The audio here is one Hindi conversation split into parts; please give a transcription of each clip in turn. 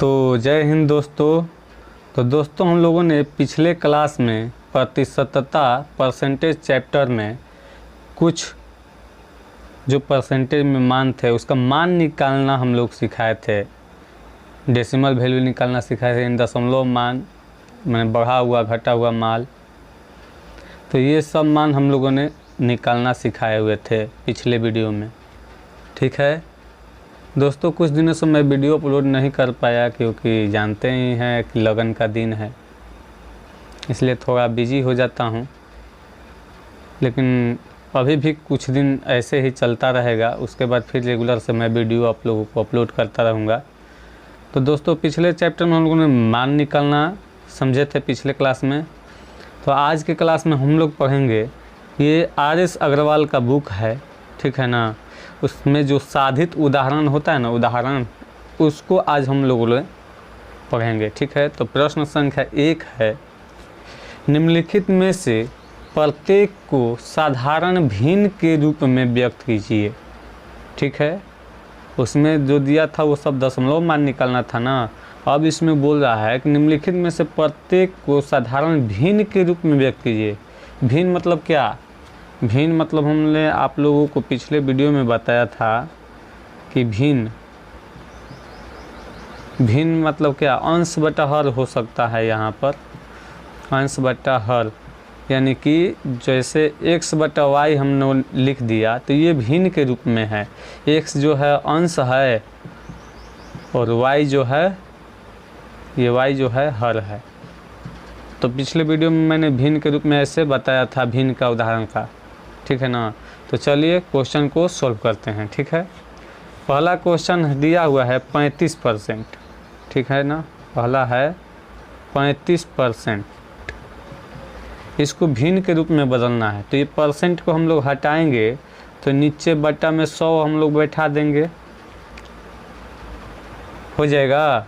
तो जय हिंद दोस्तों। तो दोस्तों हम लोगों ने पिछले क्लास में प्रतिशतता परसेंटेज चैप्टर में कुछ जो परसेंटेज में मान थे उसका मान निकालना हम लोग सिखाए थे। डेसिमल वैल्यू निकालना सिखाए थे, इन दशमलव मान मैंने बढ़ा हुआ घटा हुआ मान। तो ये सब मान हम लोगों ने निकालना सिखाए हुए थे पिछले वीडियो में। ठीक है दोस्तों, कुछ दिनों से मैं वीडियो अपलोड नहीं कर पाया क्योंकि जानते ही हैं कि लगन का दिन है, इसलिए थोड़ा बिजी हो जाता हूं। लेकिन अभी भी कुछ दिन ऐसे ही चलता रहेगा, उसके बाद फिर रेगुलर से मैं वीडियो आप लोगों को अपलोड करता रहूँगा। तो दोस्तों पिछले चैप्टर में हम लोगों ने मान निकालना समझे थे पिछले क्लास में। तो आज के क्लास में हम लोग पढ़ेंगे, ये RS अग्रवाल का बुक है, ठीक है ना। उसमें जो साधित उदाहरण होता है ना, उदाहरण, उसको आज हम लोग पढ़ेंगे। ठीक है, तो प्रश्न संख्या 1 है, निम्नलिखित में से प्रत्येक को साधारण भिन्न के रूप में व्यक्त कीजिए। ठीक है, उसमें जो दिया था वो सब दशमलव मान निकालना था ना। अब इसमें बोल रहा है कि निम्नलिखित में से प्रत्येक को साधारण भिन्न के रूप में व्यक्त कीजिए। भिन्न मतलब क्या? भिन्न मतलब हमने आप लोगों को पिछले वीडियो में बताया था कि भिन्न मतलब क्या? अंश बटा हर हो सकता है। यहाँ पर अंश बटा हर यानी कि जैसे x बटा y हमने लिख दिया तो ये भिन्न के रूप में है। x जो है अंश है और y जो है, ये y जो है हर है। तो पिछले वीडियो में मैंने भिन्न के रूप में ऐसे बताया था, भिन्न का उदाहरण का। ठीक है ना। तो चलिए क्वेश्चन को सॉल्व करते हैं। ठीक है, पहला क्वेश्चन दिया हुआ है 35%। ठीक है ना, पहला है 35%। इसको भिन्न के रूप में बदलना है तो ये परसेंट को हम लोग हटाएंगे तो नीचे बटा में 100 हम लोग बैठा देंगे, हो जाएगा।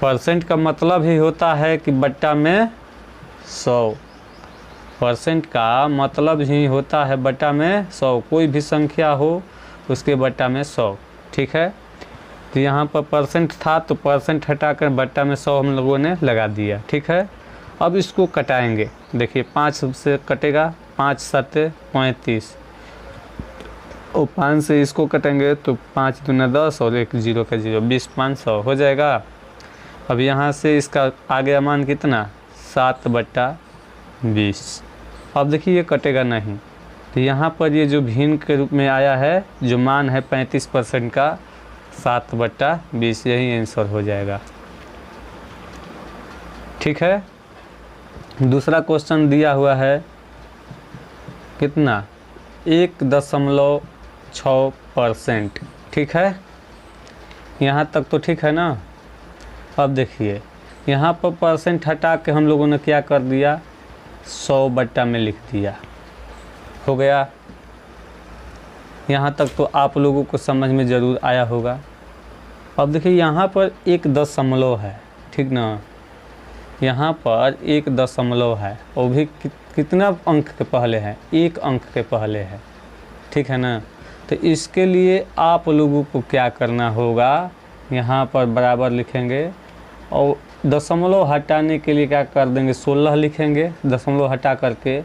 परसेंट का मतलब ही होता है कि बट्टा में 100। परसेंट का मतलब ही होता है बट्टा में 100। कोई भी संख्या हो उसके बट्टा में 100। ठीक है, तो यहाँ पर परसेंट था तो परसेंट हटाकर बट्टा में 100 हम लोगों ने लगा दिया। ठीक है, अब इसको कटाएंगे। देखिए 5 से कटेगा, 5 7 35 और 5 से इसको कटेंगे तो 5 दूना 10 और 1 0 का 0, 20 500 हो जाएगा। अब यहाँ से इसका आगे मान कितना? 7 बटा 20। अब देखिए ये कटेगा नहीं, तो यहाँ पर ये जो भिन्न के रूप में आया है, जो मान है 35% का, 7 बटा 20, यही आंसर हो जाएगा। ठीक है, दूसरा क्वेश्चन दिया हुआ है कितना? 1.6%। ठीक है, यहाँ तक तो ठीक है ना। अब देखिए यहाँ पर परसेंट हटा के हम लोगों ने क्या कर दिया? 100 बट्टा में लिख दिया, हो गया। यहाँ तक तो आप लोगों को समझ में ज़रूर आया होगा। अब देखिए यहाँ पर 1 दशमलव है, ठीक ना। यहाँ पर 1 दशमलव है, वो भी कितना अंक के पहले है? 1 अंक के पहले है। ठीक है ना। तो इसके लिए आप लोगों को क्या करना होगा? यहाँ पर बराबर लिखेंगे और दशमलव हटाने के लिए क्या कर देंगे? 16 लिखेंगे दशमलव हटा करके।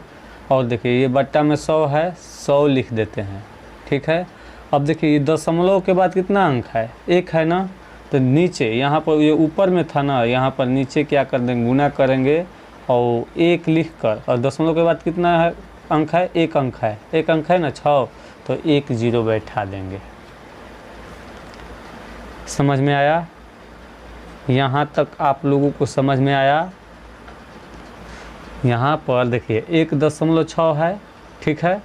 और देखिए ये बट्टा में 100 है, 100 लिख देते हैं। ठीक है, अब देखिए ये दशमलव के बाद कितना अंक है? 1 है ना। तो नीचे यहाँ पर ये ऊपर में था ना, यहाँ पर नीचे क्या कर देंगे? गुना करेंगे और 1 लिख कर, और दशमलव के बाद कितना है अंक है? 1 अंक है, 1 अंक है ना 6, तो 1 0 बैठा देंगे। समझ में आया? यहाँ तक आप लोगों को समझ में आया? यहाँ पर देखिए 1.6 है। ठीक है,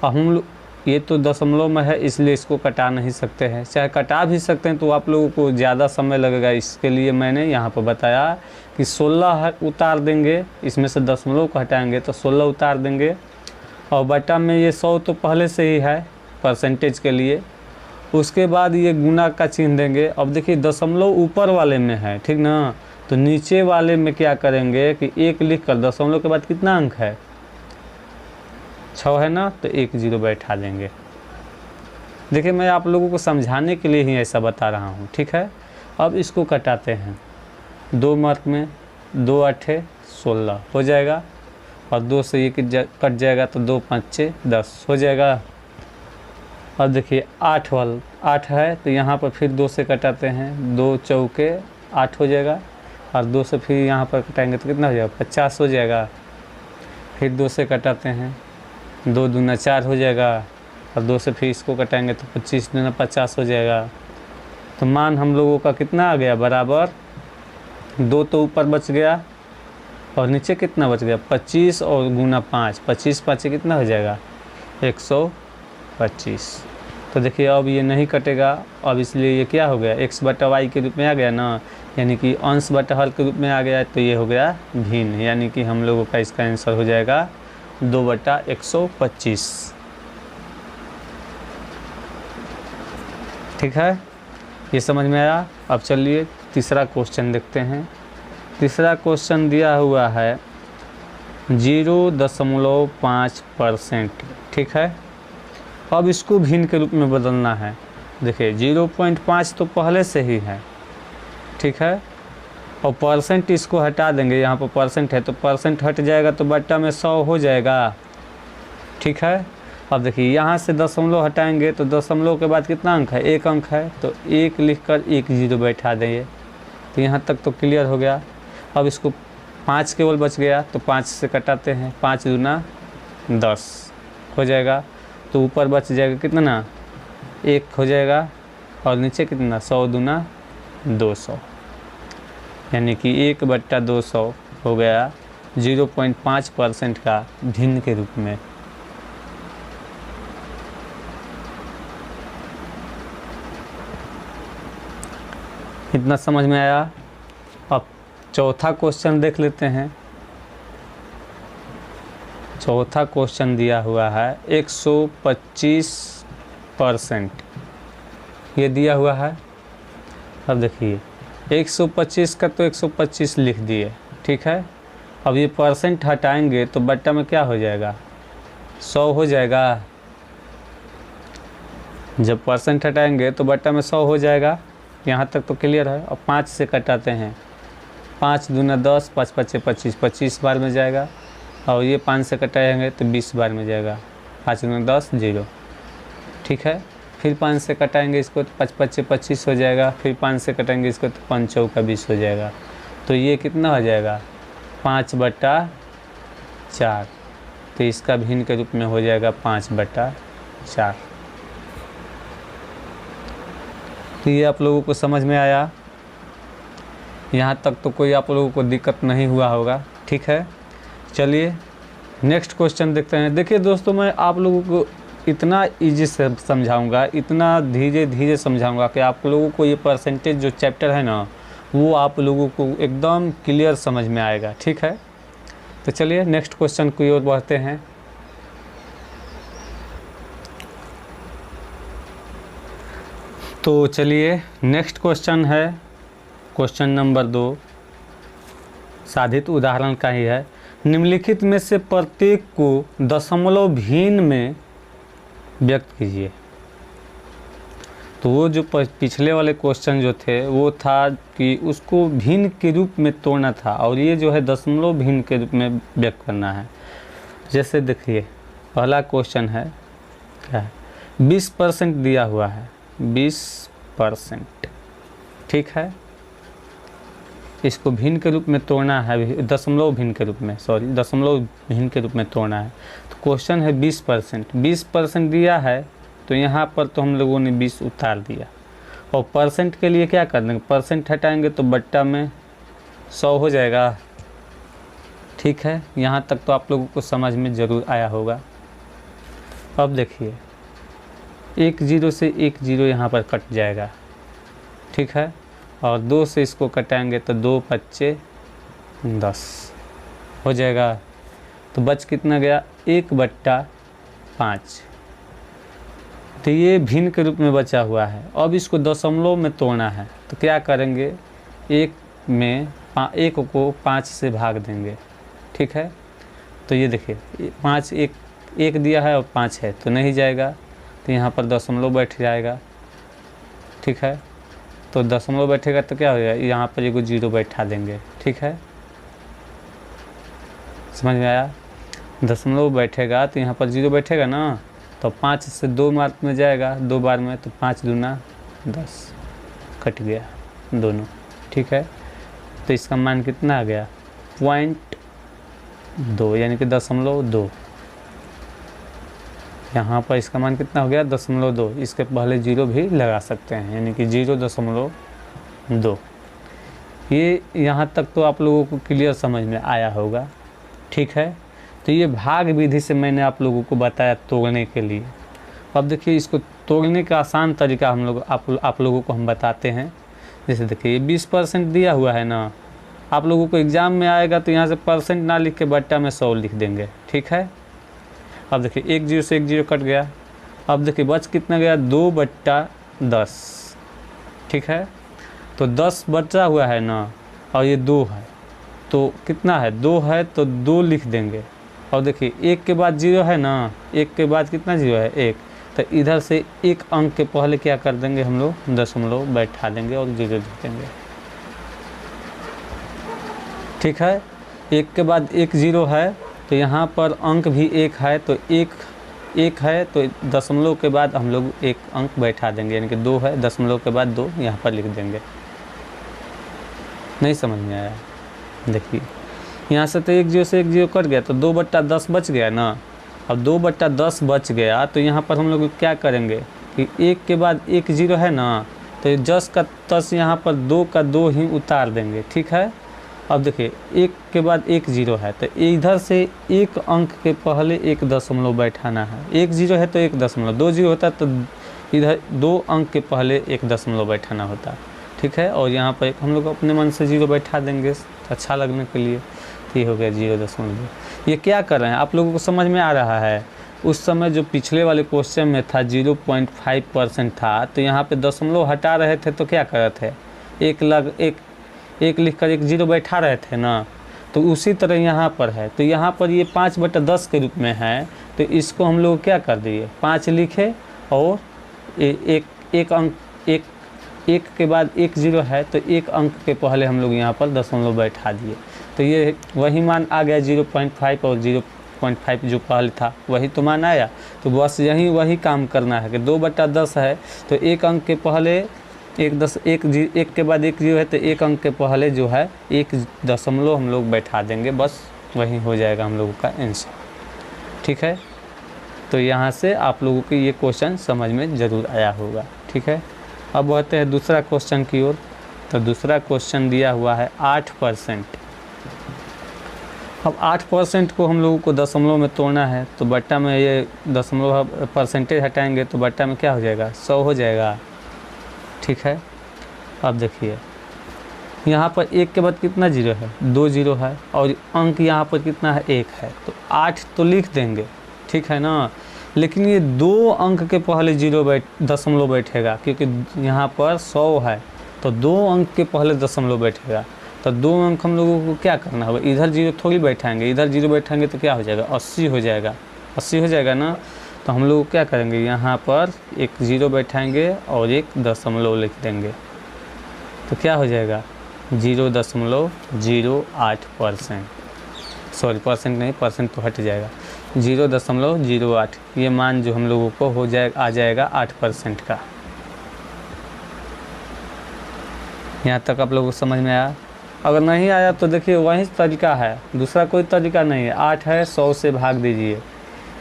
और हम लोग ये तो दशमलव में है इसलिए इसको कटा नहीं सकते हैं, चाहे कटा भी सकते हैं तो आप लोगों को ज़्यादा समय लगेगा। इसके लिए मैंने यहाँ पर बताया कि 16 उतार देंगे, इसमें से दशमलव को हटाएंगे तो 16 उतार देंगे। और बटा में ये 100 तो पहले से ही है परसेंटेज के लिए, उसके बाद ये गुना का चिन्ह देंगे। अब देखिए दशमलव ऊपर वाले में है, ठीक ना। तो नीचे वाले में क्या करेंगे कि 1 लिख कर दशमलव के बाद कितना अंक है? 6 है ना, तो 1 0 बैठा देंगे। देखिए मैं आप लोगों को समझाने के लिए ही ऐसा बता रहा हूँ। ठीक है, अब इसको कटाते हैं 2 मार्क में, 2 8 16 हो जाएगा, और 2 से ये कट जाएगा तो 2 5 6 10 हो जाएगा। अब देखिए 8 वाला 8 है तो यहाँ पर फिर 2 से कटाते हैं, 2 चौके 8 हो जाएगा, और 2 से फिर यहाँ पर कटाएंगे तो कितना हो जाएगा 50 हो जाएगा। फिर 2 से कटाते हैं, 2 दूना 4 हो जाएगा, और 2 से फिर इसको कटाएंगे तो 25 दूना 50 हो जाएगा। तो मान हम लोगों का कितना आ गया बराबर, 2 तो ऊपर बच गया और नीचे कितना बच गया 25 और गुना 5, 25 5 कितना हो जाएगा 125। तो देखिए अब ये नहीं कटेगा, अब इसलिए ये क्या हो गया x बटा वाई के रूप में आ गया ना, यानी कि अंश बटा हर के रूप में आ गया, तो ये हो गया भिन्न, यानी कि हम लोगों का इसका आंसर हो जाएगा 2 बटा 125। ठीक है, ये समझ में आया। अब चलिए तीसरा क्वेश्चन देखते हैं। तीसरा क्वेश्चन दिया हुआ है 0.5%। ठीक है, अब इसको भिन्न के रूप में बदलना है। देखिए 0.5 तो पहले से ही है, ठीक है, और परसेंट इसको हटा देंगे, यहाँ पर परसेंट है तो परसेंट हट जाएगा तो बट्टा में 100 हो जाएगा। ठीक है, अब देखिए यहाँ से दशमलव हटाएंगे तो दशमलव के बाद कितना अंक है 1 अंक है, तो 1 लिखकर 1 0 बैठा देंगे, तो यहाँ तक तो क्लियर हो गया। अब इसको 5 केवल बच गया तो 5 से कटाते हैं, 5 दूना 10 हो जाएगा, तो ऊपर बच जाएगा कितना ना 1 हो जाएगा, और नीचे कितना 100 दूना 200, यानी कि 1 बट्टा 200 हो गया 0.5% का भिन्न के रूप में। इतना समझ में आया। अब चौथा क्वेश्चन देख लेते हैं। चौथा क्वेश्चन दिया हुआ है 125%, ये दिया हुआ है। अब देखिए 125 का तो 125 लिख दिए, ठीक है। अब ये परसेंट हटाएंगे तो बट्टा में क्या हो जाएगा 100 हो जाएगा। जब परसेंट हटाएंगे तो बट्टा में 100 हो जाएगा, यहाँ तक तो क्लियर है। और 5 से कटाते हैं, 5 दूना 10, 5 5 25, 25 बार में जाएगा, और ये 5 से कटाएंगे तो 20 बार में जाएगा, 5 दूना 10 0, ठीक है। फिर 5 से कटाएंगे इसको तो 5 5 25 हो जाएगा, फिर 5 से कटाएंगे इसको तो 5 चौका 20 हो जाएगा, तो ये कितना हो जाएगा 5 बटा 4, तो इसका भिन्न के रूप में हो जाएगा 5 बटा 4। तो ये आप लोगों को समझ में आया, यहाँ तक तो कोई आप लोगों को दिक्कत नहीं हुआ होगा, ठीक है। चलिए नेक्स्ट क्वेश्चन देखते हैं। देखिए दोस्तों, मैं आप लोगों को इतना इजी से समझाऊंगा, इतना धीरे धीरे समझाऊंगा कि आप लोगों को ये परसेंटेज जो चैप्टर है ना, वो आप लोगों को एकदम क्लियर समझ में आएगा, ठीक है। तो चलिए नेक्स्ट क्वेश्चन की ओर बढ़ते हैं। तो चलिए नेक्स्ट क्वेश्चन है क्वेश्चन नंबर 2, साधित उदाहरण का ही है। निम्नलिखित में से प्रत्येक को दशमलव भिन्न में व्यक्त कीजिए। तो वो जो पिछले वाले क्वेश्चन जो थे वो था कि उसको भिन्न के रूप में तोड़ना था, और ये जो है दशमलव भिन्न के रूप में व्यक्त करना है। जैसे देखिए पहला क्वेश्चन है क्या है, 20% दिया हुआ है, 20%, ठीक है। इसको भिन्न के रूप में तोड़ना है, दशमलव भिन्न के रूप में, सॉरी दशमलव भिन्न के रूप में तोड़ना है। तो क्वेश्चन है 20%, 20% दिया है, तो यहाँ पर तो हम लोगों ने 20 उतार दिया, और परसेंट के लिए क्या कर देंगे, परसेंट हटाएंगे तो बट्टा में 100 हो जाएगा, ठीक है। यहाँ तक तो आप लोगों को समझ में ज़रूर आया होगा। अब देखिए 1 0 से 1 0 यहाँ पर कट जाएगा, ठीक है, और 2 से इसको कटाएंगे तो 2 5 10 हो जाएगा, तो बच कितना गया 1 बट्टा 5। तो ये भिन्न के रूप में बचा हुआ है। अब इसको दशमलव में तोड़ना है, तो क्या करेंगे, 1 को 5 से भाग देंगे, ठीक है। तो ये देखिए 5 1 दिया है और 5 है तो नहीं जाएगा, तो यहाँ पर दशमलव बैठ जाएगा, ठीक है। तो दशमलव बैठेगा तो क्या हो जाएगा, यहाँ पर एक जीरो बैठा देंगे। ठीक है, समझ में आया। दशमलव बैठेगा तो यहाँ पर जीरो बैठेगा ना, तो 5 से 2 मार्क में जाएगा 2 बार में, तो 5 दूना 10 कट गया दोनों। ठीक है, तो इसका मान कितना आ गया 0.2 यानी कि 0.2। यहाँ पर इसका मान कितना हो गया 0.2। इसके पहले जीरो भी लगा सकते हैं यानी कि 0.2। ये यहाँ तक तो आप लोगों को क्लियर समझ में आया होगा। ठीक है, तो ये भाग विधि से मैंने आप लोगों को बताया तोड़ने के लिए। अब देखिए इसको तोड़ने का आसान तरीका हम लोग आप लोगों को हम बताते हैं। जैसे देखिए 20% दिया हुआ है ना, आप लोगों को एग्ज़ाम में आएगा तो यहाँ से परसेंट ना लिख के बट्टा में 100 लिख देंगे। ठीक है, अब देखिए 1 जीरो से 1 जीरो कट गया। अब देखिए बच कितना गया 2/10। ठीक है, तो 10 बचा हुआ है ना, और ये 2 है तो कितना है 2 है तो 2 लिख देंगे। और देखिए 1 के बाद जीरो है ना, 1 के बाद कितना जीरो है 1, तो इधर से एक अंक के पहले क्या कर देंगे हम लोग दशमलव बैठा देंगे और जीरो लिख देंगे। ठीक है, 1 के बाद 1 जीरो है तो यहाँ पर अंक भी 1 है, तो 1 है तो दशमलव के बाद हम लोग एक अंक बैठा देंगे यानी कि 2 है, दशमलव के बाद 2 यहाँ पर लिख देंगे। नहीं समझ में आया। देखिए यहाँ से तो 1 जीरो से 1 जीरो कट गया तो 2/10 बच गया ना। अब 2/10 बच गया तो यहाँ पर हम लोग क्या करेंगे कि 1 के बाद 1 जीरो है ना, तो 10 का 10 यहाँ पर 2 का 2 ही उतार देंगे। ठीक है, अब देखिए 1 के बाद 1 जीरो है तो इधर से एक अंक के पहले एक दशमलव बैठाना है। 1 जीरो है तो 1 दशमलव, 2 जीरो होता तो इधर 2 अंक के पहले एक दशमलव बैठाना होता। ठीक है, और यहाँ पर हम लोग अपने मन से जीरो बैठा देंगे अच्छा लगने के लिए। ये हो गया 0.2। ये क्या कर रहे हैं आप लोगों को समझ में आ रहा है। उस समय जो पिछले वाले क्वेश्चन में था 0.5% था, तो यहाँ पे दशमलव हटा रहे थे तो क्या कर रहे थे एक लिख कर 1 जीरो बैठा रहे थे ना, तो उसी तरह यहाँ पर है। तो यहाँ पर ये 5/10 के रूप में है, तो इसको हम लोग क्या कर दिए 5 लिखे और एक अंक एक के बाद 1 जीरो है तो एक अंक के पहले हम लोग यहाँ पर दशमलव बैठा दिए। तो ये वही मान आ गया 0.5 और 0.5 जो पहले था वही तो मान आया। तो बस यही वही काम करना है कि 2/10 है तो एक अंक के पहले एक के बाद 1 जीरो है तो एक अंक के पहले जो है 1 दशमलव हम लोग बैठा देंगे, बस वही हो जाएगा हम लोगों का आंसर। ठीक है, तो यहाँ से आप लोगों को ये क्वेश्चन समझ में ज़रूर आया होगा। ठीक है, अब बढ़ते हैं दूसरा क्वेश्चन की ओर। तो दूसरा क्वेश्चन दिया हुआ है 8%। अब 8% को हम लोगों को दशमलव में तोड़ना है, तो बट्टा में ये दशमलव परसेंटेज हटाएंगे तो बट्टा में क्या हो जाएगा 100 हो जाएगा। ठीक है, अब देखिए यहाँ पर 1 के बाद कितना जीरो है 2 जीरो है और अंक यहाँ पर कितना है 1 है, तो 8 तो लिख देंगे। ठीक है ना, लेकिन ये 2 अंक के पहले दशमलव बैठेगा क्योंकि यहाँ पर 100 है तो 2 अंक के पहले दशमलव बैठेगा। तो 2 अंक हम लोगों को क्या करना होगा, इधर जीरो थोड़ी बैठाएंगे, इधर जीरो बैठाएंगे तो क्या हो जाएगा 80 हो जाएगा। 80 हो जाएगा ना, तो हम लोग क्या करेंगे यहाँ पर 1 जीरो बैठाएंगे और 1 दशमलव लिख देंगे तो क्या हो जाएगा 0.08%। सॉरी परसेंट नहीं, परसेंट तो हट जाएगा 0.08। ये मान जो हम लोगों को आ जाएगा 8% का। यहाँ तक आप लोगों को समझ में आया। अगर नहीं आया तो देखिए वही तरीका है, दूसरा कोई तरीका नहीं है। 8 है 100 से भाग दीजिए,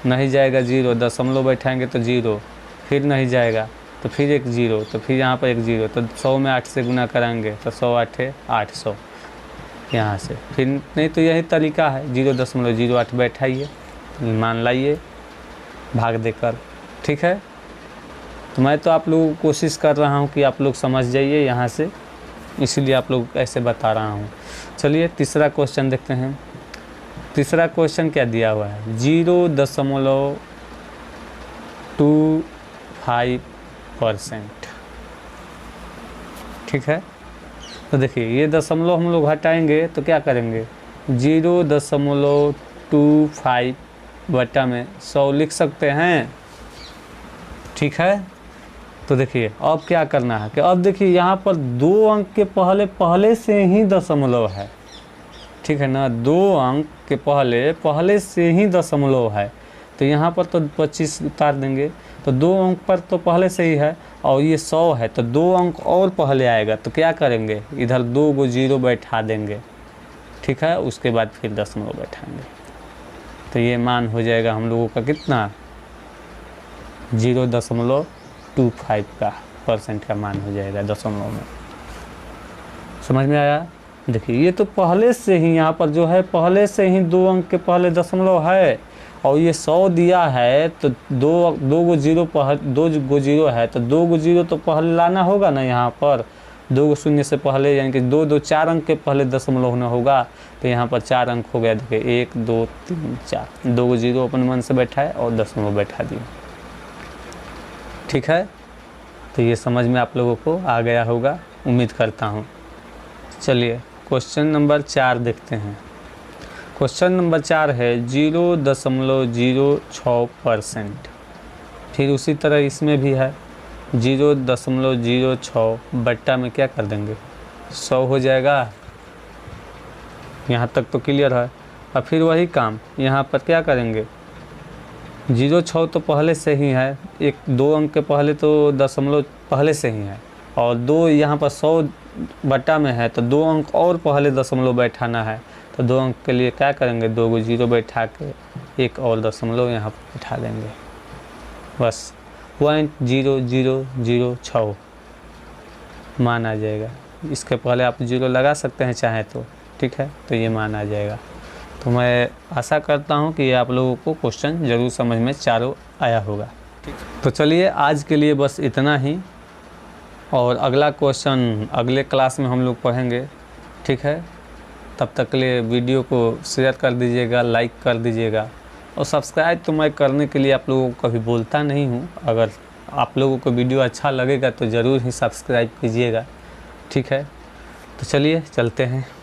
नहीं जाएगा 0, दशमलव बैठाएंगे तो 0, फिर नहीं जाएगा तो फिर 1 जीरो, तो फिर यहाँ पर 1 जीरो, तो 100 में 8 से गुना कराएंगे तो 100 8 है 800 यहाँ से। फिर नहीं तो यही तरीका है 0.08 बैठाइए, मान लाइए भाग देकर। ठीक है, तो मैं तो आप लोगों को कोशिश कर रहा हूँ कि आप लोग समझ जाइए यहाँ से, इसीलिए आप लोग ऐसे बता रहा हूँ। चलिए तीसरा क्वेश्चन देखते हैं। तीसरा क्वेश्चन क्या दिया हुआ है 0.25%। ठीक है, तो देखिए ये दशमलव हम लोग हटाएंगे तो क्या करेंगे 0.25 बटा में 100 लिख सकते हैं। ठीक है, तो देखिए अब क्या करना है कि अब देखिए यहाँ पर 2 अंक के पहले से ही दशमलव है, ठीक है ना। 2 अंक के पहले से ही दशमलव है, तो यहाँ पर तो 25 उतार देंगे, तो 2 अंक पर तो पहले से ही है और ये 100 है, तो 2 अंक और पहले आएगा, तो क्या करेंगे इधर 2 को 0 बैठा देंगे, ठीक है। उसके बाद फिर दशमलव बैठाएंगे, तो ये मान हो जाएगा हम लोगों का कितना 0.25 का % का मान हो जाएगा दशमलव में। समझ में आया? देखिए ये तो पहले से ही यहाँ पर जो है पहले से ही 2 अंक के पहले दशमलव है और ये 100 दिया है, तो 2 को 0 है, तो 2 को 0 तो पहले लाना होगा ना। यहाँ पर 2 को 0 से पहले यानी कि 2 4 अंक के पहले दशमलव होना होगा, तो यहाँ पर 4 अंक हो गया। देखिए 1 2 3 4, 2 को 0 अपन मन से बैठाए और दशमलव बैठा दिए, ठीक है। तो ये समझ में आप लोगों को आ गया होगा, उम्मीद करता हूँ। चलिए क्वेश्चन नंबर 4 देखते हैं। क्वेश्चन नंबर 4 है 0.06%। फिर उसी तरह इसमें भी है 0.06 बट्टा में क्या कर देंगे 100 हो जाएगा। यहाँ तक तो क्लियर है। और फिर वही काम यहाँ पर क्या करेंगे 0.6 तो पहले से ही है, 2 अंक के पहले तो दशमलव पहले से ही है और 2 यहाँ पर 100 बट्टा में है, तो 2 अंक और पहले दशमलव बैठाना है, तो 2 अंक के लिए क्या करेंगे 2 को 0 बैठा के एक और दशमलव यहाँ पर बैठा देंगे, बस 0.0006 मान आ जाएगा। इसके पहले आप 0 लगा सकते हैं चाहे तो, ठीक है। तो ये मान आ जाएगा। तो मैं आशा करता हूँ कि आप लोगों को क्वेश्चन ज़रूर समझ में चारों आया होगा। तो चलिए आज के लिए बस इतना ही, और अगला क्वेश्चन अगले क्लास में हम लोग पढ़ेंगे, ठीक है। तब तक के लिए वीडियो को शेयर कर दीजिएगा, लाइक कर दीजिएगा, और सब्सक्राइब तो मैं करने के लिए आप लोगों को कभी बोलता नहीं हूँ। अगर आप लोगों को वीडियो अच्छा लगेगा तो ज़रूर ही सब्सक्राइब कीजिएगा, ठीक है। तो चलिए चलते हैं।